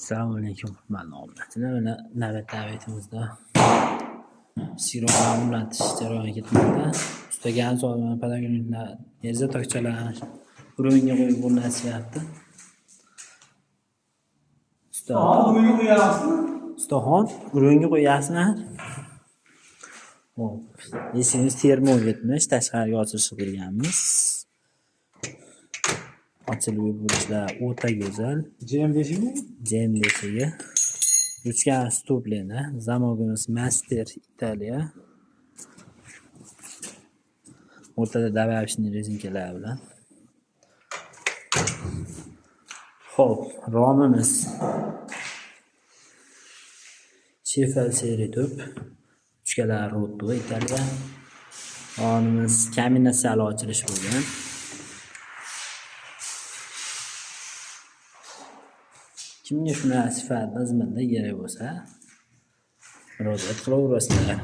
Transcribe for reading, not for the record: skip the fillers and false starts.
Assalomu alaykum hurmatli obunachilar. Mana navbatdagi davetimizda siroq ma'murlatish jarayoni ketmoqda. Ustiga ansoy pedagoglar deraza tokchalar o'ringa qo'yib o'rnatishyapti. O'ringa qo'yasizmi? Ustaxon o'ringa qo'yasizlar. Hop, eshigimiz termometmish, tashqariga ochilishi qilganmiz. Ochilib yurishlar o'ta go'zal. JM deyishmi? JM deyishigi. Ruchka stupleni, zamogimiz Master Italiya. O'rtada dabashni rezinkalar bilan. Xo'p, romimiz Sheffield seri to'p. Ruchkalar Rotto Italiya. Ronimiz kaminatsiyali ochilish bo'lgan. Kimga shuna sifat xizmatda kerak bo'lsa, murojaat qilaverasizlar.